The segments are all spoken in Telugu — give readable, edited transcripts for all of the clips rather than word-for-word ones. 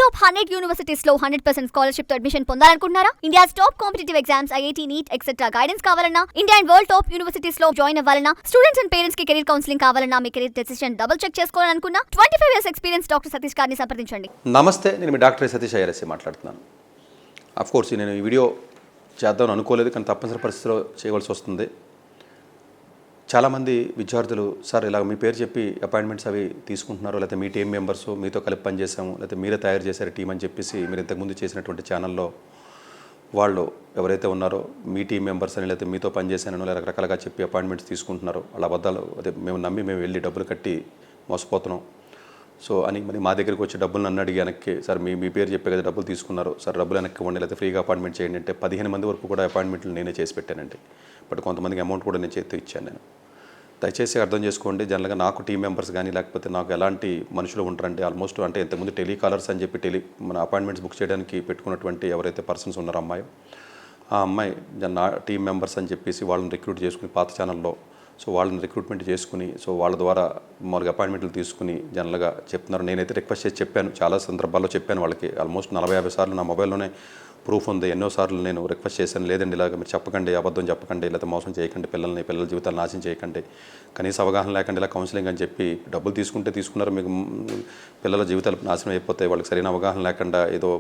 టాప్ 100 యూనివర్సిటీస్ లో 100% స్కాలర్షిప్ తో అడ్మిషన్ పొందాలనుకుంటున్నారా? India's top competitive exams, IIT, NEET etcetera guidance కావాలన్నా, India and world top universities లో జాయిన్ అవ్వాలన్నా, స్టూడెంట్స్ అండ్ పేరెంట్స్ కి కెరీర్ కౌన్సిలింగ్ కావాలన్నా, మీ కెరీర్ డెసిషన్ డబుల్ చెక్ చేసుకోవాలనుకున్నా 25 years ఎక్స్పీరియన్స్ డాక్టర్ సతీష్ గారిని సంప్రదించండి. నమస్తే, నేను మీ డాక్టర్ సతీష్ ఐఆర్ఎస్ఏ మాట్లాడుతున్నాను. కోర్స్ నేను ఈ వీడియో చేద్దామని అనుకోలేదు, కానీ తప్పనిసరి పరిస్థితిలో చేయవలసి వస్తుంది. చాలామంది విద్యార్థులు సార్ ఇలా మీ పేరు చెప్పి అపాయింట్మెంట్స్ అవి తీసుకుంటున్నారు, లేకపోతే మీ టీం మెంబర్స్ మీతో కలిపి పనిచేసాము, లేకపోతే మీరే తయారు చేశారు టీం అని చెప్పేసి మీరు ఇంతకుముందు చేసినటువంటి ఛానల్లో వాళ్ళు ఎవరైతే ఉన్నారో మీ టీం మెంబర్స్ అని లేకపోతే మీతో పనిచేశానో లేదా రకరకాలుగా చెప్పి అపాయింట్మెంట్స్ తీసుకుంటున్నారు. అలా అబద్ధాలు అదే మేము నమ్మి మేము వెళ్ళి డబ్బులు కట్టి మోసపోతున్నాం సో అని మరి మా దగ్గరికి వచ్చి డబ్బులు నన్ను అడిగి వెనక్కి సార్ మీ పేరు చెప్పే కదా డబ్బులు తీసుకున్నారు, సార్ డబ్బులు వెనక్కి ఇవ్వండి లేకపోతే ఫ్రీగా అపాయింట్మెంట్ చేయండి అంటే 15 మంది వరకు కూడా అపాయింట్మెంట్లు నేనే చేసి పెట్టానండి. బట్ కొంతమందికి అమౌంట్ కూడా నేను చేతితో ఇచ్చాను. నేను దయచేసి అర్థం చేసుకోండి. జనరల్గా నాకు టీం మెంబర్స్ కానీ లేకపోతే నాకు ఎలాంటి మనుషులు ఉంటారంటే ఆల్మోస్ట్ అంటే ఇంతకుముందు టెలికాలర్స్ అని చెప్పి మన అపాయింట్మెంట్స్ బుక్ చేయడానికి పెట్టుకున్నటువంటి ఎవరైతే పర్సన్స్ ఉన్నారో ఆ అమ్మాయి నా టీం మెంబర్స్ అని చెప్పేసి వాళ్ళని రిక్రూట్ చేసుకుని పాత ఛానల్లో సో వాళ్ళని రిక్రూట్మెంట్ చేసుకుని సో వాళ్ళ ద్వారా మాకు అపాయింట్మెంట్లు తీసుకుని జనరల్గా చెప్తున్నారు. నేనైతే రిక్వెస్ట్ చేసి చెప్పాను, చాలా సందర్భాల్లో చెప్పాను వాళ్ళకి. ఆల్మోస్ట్ 40-50 సార్లు నా మొబైల్లోనే ప్రూఫ్ ఉంది. ఎన్నోసార్లు నేను రిక్వెస్ట్ చేశాను, లేదండి ఇలాగ మీరు చెప్పకండి, అబద్ధం చెప్పకండి, లేకపోతే మోసం చేయకండి, పిల్లల జీవితాలు నాశనం చేయకండి, కనీస అవగాహన లేకుండా ఇలా కౌన్సిలింగ్ అని చెప్పి డబ్బులు తీసుకున్నారు, మీకు పిల్లల జీవితాలు నాశనం అయిపోతాయి, వాళ్ళకి సరైన అవగాహన లేకుండా ఏదో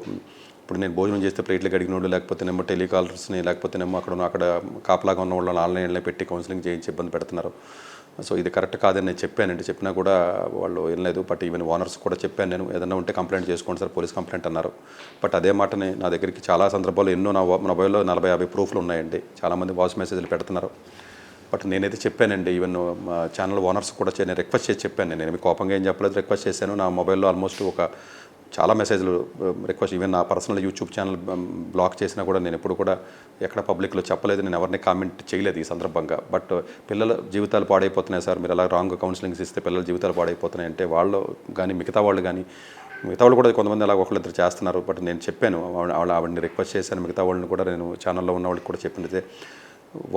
ఇప్పుడు నేను భోజనం చేస్తే ప్లేట్లు కడిగినోళ్ళు లేకపోతేనేమో టెలికాలర్స్ని లేకపోతేనేమో అక్కడ కాపలాగా ఉన్న వాళ్ళు ఆన్లైన్లో పెట్టి కౌన్సిలింగ్ చేయించి ఇబ్బంది పెడుతున్నారు. సో ఇది కరెక్ట్ కాదని నేను చెప్పానండి. చెప్పినా కూడా వాళ్ళు ఏం లేదు. బట్ ఈవెన్ ఓనర్స్ కూడా చెప్పాను, నేను ఏదన్నా ఉంటే కంప్లైంట్ చేసుకోండి సార్, పోలీస్ కంప్లైంట్ అన్నారు. బట్ అదే మాటని నా దగ్గరికి చాలా సందర్భాల్లో ఎన్నో నా మొబైల్లో 40-50 ప్రూఫ్లు ఉన్నాయండి. చాలామంది వాయిస్ మెసేజ్లు పెడుతున్నారు. బట్ నేనైతే చెప్పానండి, ఈవెన్ మా ఛానల్ ఓనర్స్ కూడా నేను రిక్వెస్ట్ చేసి చెప్పాను. నేను కోపంగా ఏం చెప్పలేదు, రిక్వెస్ట్ చేశాను. నా మొబైల్లో ఆల్మోస్ట్ చాలా మెసేజ్లు రిక్వెస్ట్, ఈవెన్ నా పర్సనల్ యూట్యూబ్ ఛానల్ బ్లాక్ చేసినా కూడా నేను ఎప్పుడు కూడా ఎక్కడ పబ్లిక్లో చెప్పలేదు, నేను ఎవరిని కామెంట్ చేయలేదు ఈ సందర్భంగా. బట్ పిల్లల జీవితాలు పాడైపోతున్నాయి సార్, మీరు అలా రాంగ్ కౌన్సిలింగ్స్ ఇస్తే పిల్లల జీవితాలు పాడైపోతున్నాయి అంటే వాళ్ళు కానీ మిగతా వాళ్ళు కూడా కొంతమంది అలా ఒకళ్ళిద్దరు చేస్తున్నారు. బట్ నేను చెప్పాను, ఆవిడని రిక్వెస్ట్ చేశాను, మిగతా వాళ్ళని కూడా నేను ఛానల్లో ఉన్న వాళ్ళకి కూడా చెప్పింది.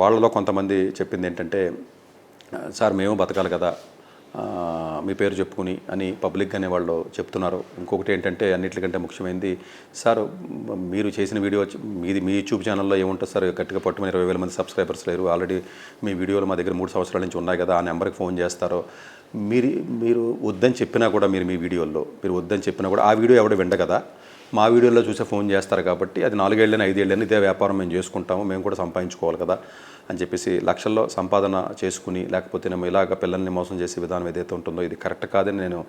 వాళ్ళలో కొంతమంది చెప్పింది ఏంటంటే సార్ మేము బతకాలి కదా మీ పేరు చెప్పుకుని అని పబ్లిక్గానే వాళ్ళు చెప్తున్నారు. ఇంకొకటి ఏంటంటే అన్నిటికంటే ముఖ్యమైనది సార్ మీరు చేసిన వీడియో మీ యూట్యూబ్ ఛానల్లో ఏముంటుంది సార్, గట్టిగా పట్టుకుని 20,000 మంది సబ్స్క్రైబర్స్ లేరు, ఆల్రెడీ మీ వీడియోలు మా దగ్గర 3 సంవత్సరాల నుంచి ఉన్నాయి కదా, ఆ నెంబర్కి ఫోన్ చేస్తారో మీరు వద్దని చెప్పినా కూడా మీ వీడియోల్లో మీరు వద్దని చెప్పినా కూడా ఆ వీడియో ఎవడో విండ కదా, మా వీడియోలో చూసే ఫోన్ చేస్తారు కాబట్టి అది 4 ఏళ్ళని 5 ఏళ్ళని ఇదే వ్యాపారం మేము చేసుకుంటాము, మేము కూడా సంపాదించుకోవాలి కదా అని చెప్పేసి లక్షల్లో సంపాదన చేసుకుని లేకపోతే నేను ఇలాగ పిల్లల్ని మోసం చేసే విధానం ఏదైతే ఉంటుందో ఇది కరెక్ట్ కాదని నేను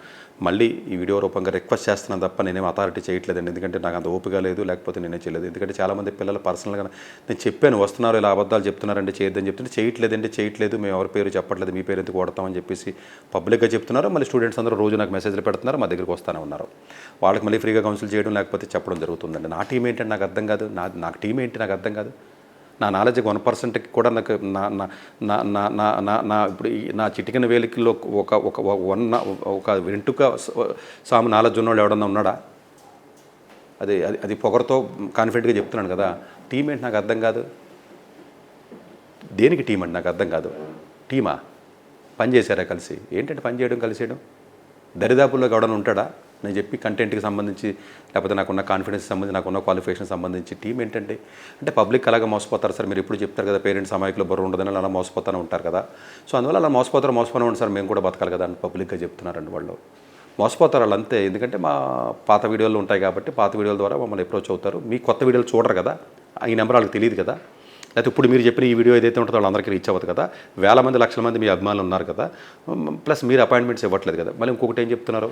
మళ్ళీ ఈ వీడియో రూపంగా రిక్వెస్ట్ చేస్తున్నాను తప్ప నేనేం అథారిటీ చేయట్లేదండి. ఎందుకంటే నాకు అంత ఓపిక లేదు, లేకపోతే నేనే చేయలేదు. ఎందుకంటే చాలామంది పిల్లలు పర్సనల్గా నేను చెప్పాను, వస్తున్నారు ఇలా అబద్ధాలు చెప్తున్నారంటే చేయొద్దని చెప్తుంటే చేయట్లేదు, మేము ఎవరి పేరు చెప్పట్లేదు, మీ పేరు ఎందుకు కొడతామని చెప్పేసి పబ్లిక్గా చెప్తున్నారు. మళ్ళీ స్టూడెంట్స్ అందరూ రోజు నాకు మెసేజ్లు పెడుతున్నారు, మా దగ్గరికి వస్తూనే ఉన్నారు. వాళ్ళకి మళ్ళీ ఫ్రీగా కౌన్సిల్ చేయడం లేకపోతే చెప్పడం జరుగుతుందండి. నా టీం ఏంటంటే నాకు అర్థం కాదు, నాకు టీం ఏంటి నాకు అర్థం కాదు. నా నాలెడ్జ్కి 1%కి కూడా నాకు నా ఇప్పుడు నా చిటికిన వేలికల్లో ఒక వెంటుక సాము నాలెడ్జ్ ఉన్నవాళ్ళు ఎవడన్నా ఉన్నాడా? అది పొగరతో కాన్ఫిడెంట్గా చెప్తున్నాను కదా. టీం ఏంటి నాకు అర్థం కాదు. దేనికి టీం అంటే నాకు అర్థం కాదు. టీమా? పని చేశారా కలిసి? ఏంటంటే పని చేయడం కలిసేయడం? దరిదాపుల్లో ఎవడన్నా ఉంటాడా? నేను చెప్పి కంటెంట్కి సంబంధించి లేకపోతే నాకున్న కాన్ఫిడెన్స్ సంబంధించి నాకున్న క్వాలిఫికేషన్ సంబంధించి టీం ఏంటంటే అంటే పబ్లిక్ అలాగా మోసపోతారు సార్. మీరు ఎప్పుడు చెప్తారు కదా పేరెంట్స్ అమాయకులు బరువు ఉండదని అలా మోసపోతూనే ఉంటారు కదా. సో అందువల్ల అలా మోసపోతారు ఉంటుంది సార్, మేము కూడా బతకాలి కదా అని పబ్లిక్గా చెప్తున్నారండి. వాళ్ళు మోసపోతారు వాళ్ళు అంతే. ఎందుకంటే మా పాత వీడియోలు ఉంటాయి కాబట్టి పాత వీడియోల ద్వారా మమ్మల్ని అప్రోచ్ అవుతారు. మీ కొత్త వీడియోలు చూడరు కదా, ఈ నెంబర్ వాళ్ళకి తెలియదు కదా. లేకపోతే ఇప్పుడు మీరు చెప్పిన ఈ వీడియో ఏదైతే ఉంటుందో వాళ్ళందరికీ రీచ్ అవ్వదు కదా. వేల మంది లక్షల మంది మీ అభిమానులు ఉన్నారు కదా, ప్లస్ మీరు అపాయింట్మెంట్స్ ఇవ్వట్లేదు కదా. మళ్ళీ ఇంకొకటి ఏం చెప్తున్నారు,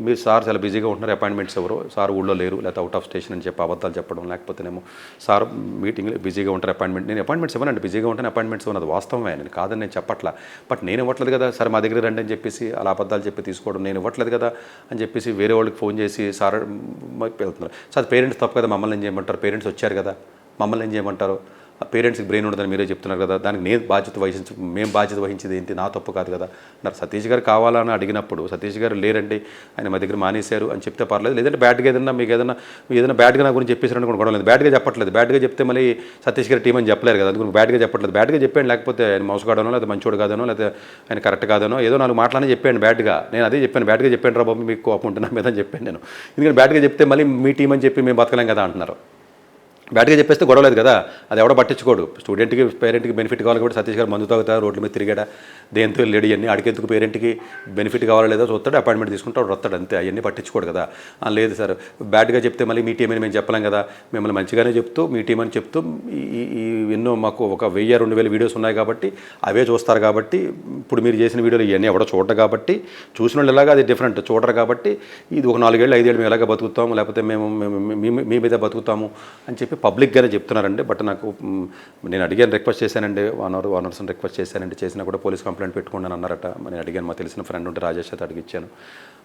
మీరు సార్ చాలా బిజీగా ఉంటున్నారు, అపాయింట్మెంట్స్ ఎవరు సార్ ఊళ్ళో లేరు లేకపోతే అవుట్ ఆఫ్ స్టేషన్ అని చెప్పి అబద్ధాలు చెప్పడం, లేకపోతేనేమో సార్ మీటింగ్లో బిజీగా ఉంటారు నేను అపాయింట్మెంట్స్ ఇవ్వనండి, బిజీగా ఉంటాను అపాయింట్మెంట్స్ ఇవ్వను, అది వాస్తవమే, నేను కాదని నేను చెప్పట్లా. బట్ నేను ఇవ్వట్లేదు కదా సార్, మా దగ్గర రండి అని చెప్పేసి అలా అబద్ధాలు చెప్పి తీసుకోవడం, నేను ఇవ్వట్లేదు కదా అని చెప్పేసి వేరే వాళ్ళకి ఫోన్ చేసి సార్ వెళ్తున్నారు. సార్ పేరెంట్స్ తప్పు కదా, మమ్మల్ని ఏం చేయమంటారు, పేరెంట్స్ వచ్చారు కదా మమ్మల్ని ఏం చేయమంటారు, పేరెంట్స్కి బ్రెయిన్ ఉండదని మీరే చెప్తున్నారు కదా, దానికి నేను మేము బాధ్యత వహించేది ఏంటి, నా తప్పు కాదు కదా అన్నారు. సతీష్ గారు కావాలని అడిగినప్పుడు సతీష్ గారు లేరండి, ఆయన మా దగ్గర మానేశారు అని చెప్తే పర్లేదు, లేదంటే బ్యాడ్గా మీకు ఏదైనా బ్యాడ్గా నా గురించి చెప్పేసారని కూడా గొడవలేదు. బ్యాడ్గా చెప్పట్లేదు, బ్యాడ్గా చెప్తే మళ్ళీ సతీష్ గారి టీం అని చెప్పలేరు కదా, అందుకు బ్యాడ్గా చెప్పట్లేదు. బ్యాడ్గా చెప్పాను, లేకపోతే ఆయన మోసగాడనో లేదా మంచోడు కాదనో లేదా ఆయన కరెక్ట్ కాదనో ఏదో 4 మాటలని చెప్పాను బ్యాడ్గా. నేను అదే చెప్పాను, బ్యాడ్గా చెప్పాను రా బాబు, మీకు కోపం ఉంటున్నా మీద అని చెప్పాను నేను. ఎందుకంటే బ్యాడ్గా చెప్తే మళ్ళీ మీ టీం అని చెప్పి మేము బతకలేం కదా అంటున్నారు. బ్యాడ్గా చెప్పేస్తే గొడవలేదు కదా, అది ఎవడో పట్టించుకోడు. స్టూడెంట్కి పేరెంట్కి బెనిఫిట్ కావాలి కాబట్టి సతీష్ గారు మందు తాగుతారు, రోడ్ల మీద తిరిగాడా, దేంతో లేడు, ఇవన్నీ అడిగేందుకు పేరెంట్కి బెనిఫిట్ కావాలో లేదో చూస్తాడు, అపాయింట్మెంట్ తీసుకుంటాడు, వస్తాడు, అంతే. అవన్నీ పట్టించుకోడు కదా. లేదు సార్ బ్యాడ్గా చెప్తే మళ్ళీ మీ టీం అని మేము చెప్పలేం కదా, మిమ్మల్ని మంచిగానే చెప్తూ మీ టీం అని చెప్తూ ఈ ఎన్నో మాకు ఒక 1000-2000 వీడియోస్ ఉన్నాయి కాబట్టి అవే చూస్తారు కాబట్టి, ఇప్పుడు మీరు చేసిన వీడియోలు ఇవన్నీ ఎవడో చూడరు కాబట్టి, చూసిన వాళ్ళు ఎలాగా అది డిఫరెంట్ చూడరు కాబట్టి, ఇది ఒక 4 ఏళ్ళు 5 ఏళ్ళు మేము ఎలాగ బతుకుతాము, లేకపోతే మేము మీ మీద బతుకుతాము అని చెప్పి పబ్లిక్గానే చెప్తున్నారండి. బట్ నాకు నేను అడిగాను, రిక్వెస్ట్ చేశానండి, ఓనర్స్ని రిక్వెస్ట్ చేశానండి, చేసినా కూడా పోలీస్ కంప్లైంట్ పెట్టుకోండి అని అన్నారట. నేను అడిగాను, మా తెలిసిన ఫ్రెండ్ ఉంటే రాజేష్ అయితే అడిగిచ్చాను.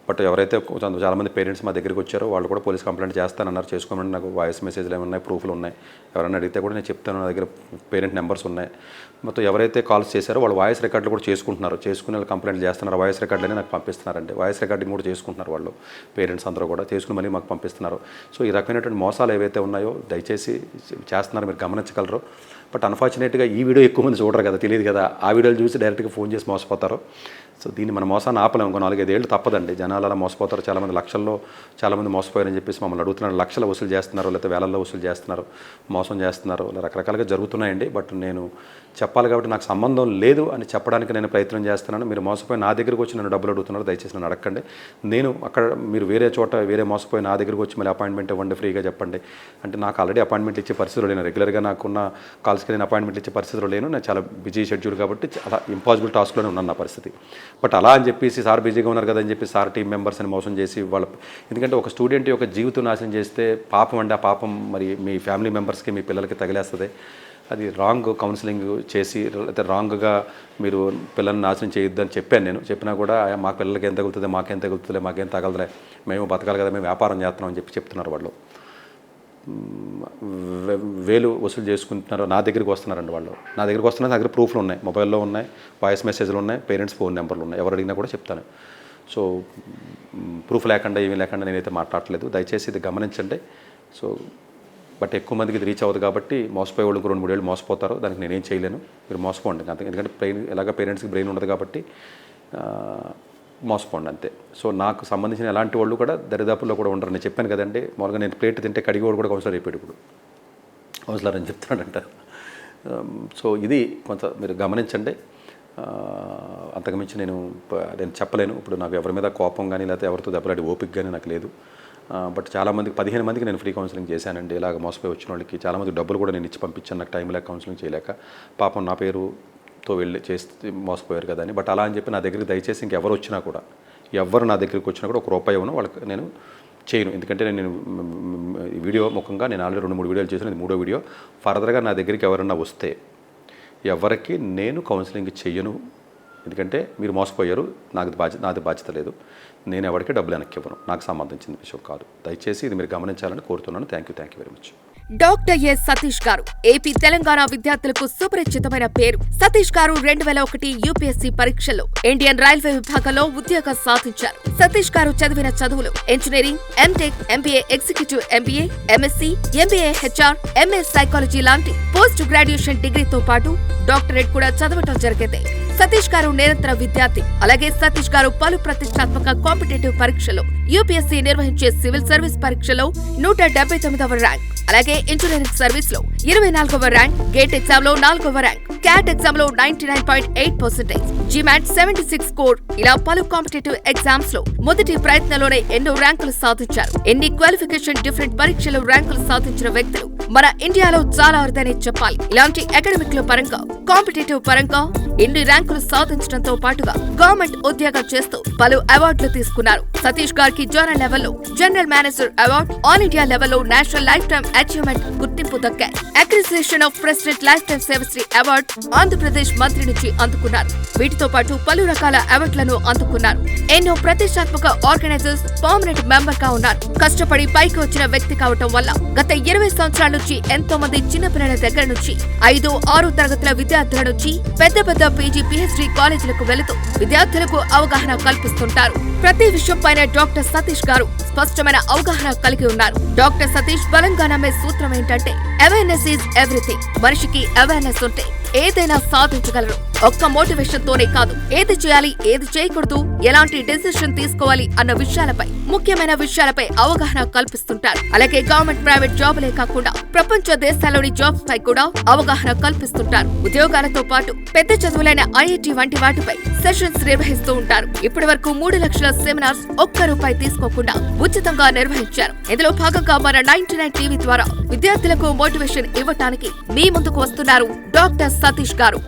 బట్ ఎవరైతే చాలామంది పేరెంట్స్ మా దగ్గరికి వచ్చారో వాళ్ళు కూడా పోలీస్ కంప్లైంట్ చేస్తానన్నారు. చేసుకోమని నాకు వాయిస్ మెసేజ్లు ఏమి ఉన్నాయి, ప్రూఫ్లు ఉన్నాయి, ఎవరైనా అడిగితే కూడా నేను చెప్తాను, నా దగ్గర పేరెంట్ నెంబర్స్ ఉన్నాయి. మొత్తం ఎవరైతే కాల్స్ చేశారో వాళ్ళు వాయిస్ రికార్డులు కూడా చేసుకుంటున్నారు, చేసుకుని వాళ్ళు కంప్లైంట్ చేస్తున్నారు. వాయిస్ రికార్డులనే నాకు పంపిస్తున్నారండి, వాయిస్ రికార్డింగ్ కూడా చేసుకుంటున్నారు వాళ్ళు, పేరెంట్స్ అందరూ కూడా చేసుకుని మళ్ళీ మాకు పంపిస్తున్నారు. సో ఈ రకమైనటువంటి మోసాలు ఏవైతే ఉన్నాయో దయచేసి చేస్తున్నారు, మీరు గమనించగలరు. బట్ అన్ఫార్చునేట్గా ఈ వీడియో ఎక్కువ మంది చూడరు కదా, తెలియదు కదా, ఆ వీడియోలు చూసి డైరెక్ట్గా ఫోన్ చేసి మోసపోతారు. సో దీన్ని మన మోసాన్ని ఆపలేము, ఇంకో 4-5 ఏళ్ళు తప్పదండి. జనాలు అలా మోసపోతారు, చాలామంది లక్షల్లో చాలామంది మోసపోయారని చెప్పేసి మమ్మల్ని అడుగుతున్నారు, లక్షలు వసూలు చేస్తున్నారు, లేకపోతే వేలల్లో వసూలు చేస్తున్నారు, మోసం చేస్తున్నారు, రకరకాలుగా జరుగుతున్నాయండి. బట్ నేను చెప్పాలి కాబట్టి నాకు సంబంధం లేదు అని చెప్పడానికి నేను ప్రయత్నం చేస్తున్నాను. మీరు మోసపోయి నా దగ్గరికి వచ్చి నన్ను డబ్బులు అడుగుతున్నారు, దయచేసి నన్ను అడగండి. నేను అక్కడ మీరు వేరే చోట వేరే మోసపోయి నా దగ్గరికి వచ్చి మళ్ళీ అపాయింట్మెంట్ ఇవ్వండి ఫ్రీగా చెప్పండి అంటే, నాకు ఆల్రెడీ అపాయింట్మెంట్ ఇచ్చే పరిస్థితులు లేను, రెగ్యులర్గా నాకున్న కాల్స్కి నేను అపాయింట్మెంట్ ఇచ్చే పరిస్థితులు లేను. నేను చాలా బిజీ షెడ్యూల్ కాబట్టి చాలా ఇంపాసిబుల్ టాస్క్లోనే ఉన్నాను నా పరిస్థితి. బట్ అలా అని చెప్పేసి సార్ బిజీగా ఉన్నారు కదా అని చెప్పి సార్ టీం మెంబర్స్ అని మోసం చేసి వాళ్ళ, ఎందుకంటే ఒక స్టూడెంట్ యొక్క జీవితం నాశనం చేస్తే పాపం అండి, ఆ పాపం మరి మీ ఫ్యామిలీ మెంబర్స్కి మీ పిల్లలకి తగిలేస్తుంది. అది రాంగ్ కౌన్సిలింగ్ చేసి లేకపోతే రాంగ్గా మీరు పిల్లల్ని నాశనం చేయొద్దని చెప్పాను నేను. చెప్పినా కూడా మా పిల్లలకి ఏం తగులుతుంది, మాకేం తగులుతుందిలే, మాకేం తగలదులే, మేము బతకాలి కదా, మేము వ్యాపారం చేస్తున్నామని చెప్పి చెప్తున్నారు వాళ్ళు. వేలు వసూలు చేసుకుంటున్నారు, నా దగ్గరికి వస్తున్నారండి వాళ్ళు. నా దగ్గరికి వస్తున్నారు, నా దగ్గర ప్రూఫ్లు ఉన్నాయి, మొబైల్లో ఉన్నాయి, వాయిస్ మెసేజ్లు ఉన్నాయి, పేరెంట్స్ ఫోన్ నెంబర్లు ఉన్నాయి, ఎవరు అడిగినా కూడా చెప్తాను. సో ప్రూఫ్ లేకుండా ఏమీ లేకుండా నేనైతే మాట్లాడలేదు, దయచేసి ఇది గమనించండి. సో బట్ ఎక్కువ మందికి ఇది రీచ్ అవ్వదు కాబట్టి మోసపోయే వాళ్ళు 2-3 ఏళ్ళు మోసపోతారు, దానికి నేనేం చేయలేను, మీరు మోసపోండి అంతే. ఎందుకంటే ఎలాగ పేరెంట్స్కి బ్రెయిన్ ఉండదు కాబట్టి మోసపోండి అంతే. సో నాకు సంబంధించిన ఎలాంటి వాళ్ళు కూడా దరిదాపుల్లో కూడా ఉండరు. నేను చెప్పాను కదండి, మామూలుగా నేను ప్లేట్ తింటే కడిగేవాడు కూడా కౌన్సిలర్ అయిపోయాడు, ఇప్పుడు కౌన్సిలర్ అని చెప్తాడంట. సో ఇది కొంత మీరు గమనించండి. అంతకుమించి నేను చెప్పలేను. ఇప్పుడు నాకు ఎవరి మీద కోపం కానీ లేకపోతే ఎవరితో దెబ్బలాడి ఓపిక కానీ నాకు లేదు. బట్ చాలామందికి 15 మందికి నేను ఫ్రీ కౌన్సిలింగ్ చేశానండి. ఇలాగ మోసపోయి వచ్చిన వాళ్ళకి చాలామంది డబ్బులు కూడా నేను ఇచ్చి పంపించాను, నాకు టైం లేక కౌన్సిలింగ్ చేయలేక. పాపం నా పేరుతో వెళ్ళి చేస్తే మోసపోయారు కదా అని. బట్ అలా అని చెప్పి నా దగ్గరికి దయచేసి ఇంకెవరు వచ్చినా కూడా, ఎవరు నా దగ్గరికి వచ్చినా కూడా ₹1 ఇవ్వను వాళ్ళకి, నేను చేయను. ఎందుకంటే నేను వీడియో ముఖంగా నేను ఆల్రెడీ 2-3 వీడియోలు చేశాను, ఇది 3వ వీడియో. ఫర్దర్గా నా దగ్గరికి ఎవరన్నా వస్తే ఎవరికి నేను కౌన్సిలింగ్ చెయ్యను. ఎందుకంటే మీరు మోసపోయారు, నాది బాధ్యత లేదు, నేను ఎవరికి డబ్బులు వెనక్కి ఇవ్వను, నాకు సంబంధించిన విషయం కాదు. దయచేసి ఇది మీరు గమనించాలని కోరుతున్నాను. Thank you very much. Doctor yes Satish గారు ఏపీ తెలంగాణ విద్యార్థులకు సుపరిచితమైన పేరు. సతీష్ గారు 2001 యూపీఎస్సీ పరీక్షల్లో ఇండియన్ రైల్వే విభాగంలో ఉద్యోగం సాధించారు. సతీష్ గారు చదివిన చదువులు engineering, MTech, MBA, executive MBA, MSc, MBA HR, MS psychology లాంటి పోస్ట్ గ్రాడ్యుయేషన్ డిగ్రీతో పాటు డాక్టరేట్ కూడా చదవటం జరిగింది. సతీష్ గారు నిరంతర విద్యార్థి. అలాగే సతీష్ గారు పలు ప్రతిష్టాత్మక కాంపిటేటివ్ పరీక్షలో, యూపీఎస్సీ నిర్వహించే సివిల్ సర్వీస్ పరీక్షలో 179వ ర్యాంక్, అలాగే ఇంజనీరింగ్ సర్వీస్ లో 24వ ర్యాంక్, గేట్ ఎగ్జామ్ లో 4వ ర్యాంక్, క్యాట్ ఎగ్జామ్ లో 99.8%, జిమాట్ 76 స్కోర్, ఇలా పలు కాంపిటేటివ్ ఎగ్జామ్స్ లో మొదటి ప్రయత్నంలోనే ఎన్నో ర్యాంకులు సాధించారు. ఎన్ని క్వాలిఫికేషన్ డిఫరెంట్ పరీక్షలు ర్యాంకులు సాధించిన వ్యక్తులు మన ఇండియాలో చాలా అరుదనే చెప్పాలి. ఇలాంటి అకాడమిక్ లో పరంగా, కాంపిటేటివ్ పరంగా ఇన్ని ర్యాంకులు సాధించడంతో పాటుగా గవర్నమెంట్ ఉద్యోగం చేస్తూ పలు అవార్డులు తీసుకున్నారు. సతీష్ గారికి జోనల్ లెవెల్లో general manager award, all India లెవెల్లో నేషనల్ లైఫ్ టైమ్ అచీవ్మెంట్ గుర్తింపు దక్కాయి. అక్రిసియేషన్ of president lifetime Sevashri award Andhra Pradesh మంత్రి నుంచి అందుకున్నారు. వీటితో తో పాటు పలు రకాల అవార్డులను అందుకున్నారు. ఎన్నో ప్రతిష్టాత్మక ఆర్గనైజర్స్ పర్మనెంట్ మెంబర్ గా ఉన్నారు. కష్టపడి పైకి వచ్చిన వ్యక్తి కావటం వల్ల గత 20 సంవత్సరాల నుంచి ఎంతో మంది చిన్నపిల్లల దగ్గర నుంచి 5, 6 తరగతుల విద్యార్థుల నుంచి పెద్ద పెద్ద పీజీ, PhD కాలేజీలకు వెళుతూ విద్యార్థులకు అవగాహన కల్పిస్తుంటారు. ప్రతి విషయం పైన డాక్టర్ సతీష్ గారు స్పష్టమైన అవగాహన కలిగి ఉన్నారు. డాక్టర్ సతీష్ బలంగా నమ్మే సూత్రం ఏంటంటే అవేర్నెస్ ఈజ్ ఎవ్రీథింగ్. మనిషికి అవేర్నెస్ ఉంటే ఏదైనా సాధించగలరు. ఒక్క మోటివేషన్ తోనే కాదు, ఏది చేయాలి, ఏది చేయకూడదు, ఎలాంటి డెసిషన్ తీసుకోవాలి అన్న విషయాలపై, ముఖ్యమైన విషయాలపై అవగాహన కల్పిస్తుంటారు. అలాగే గవర్నమెంట్, ప్రైవేట్ జాబులే కాకుండా ప్రపంచ దేశాల్లోని జాబ్స్ పై కూడా అవగాహన కల్పిస్తుంటారు. ఉద్యోగాలతో పాటు పెద్ద చదువులైన IIT వంటి వాటిపై సెషన్స్ నిర్వహిస్తూ ఉంటారు. ఇప్పటి వరకు 3 లక్షల సెమినార్స్ ₹1 తీసుకోకుండా ఉచితంగా నిర్వహించారు. ఇందులో భాగంగా మన 99 టీవీ ద్వారా విద్యార్థులకు మోటివేషన్ ఇవ్వటానికి మీ ముందుకు వస్తున్నారు డాక్టర్ సతీష్ గారు.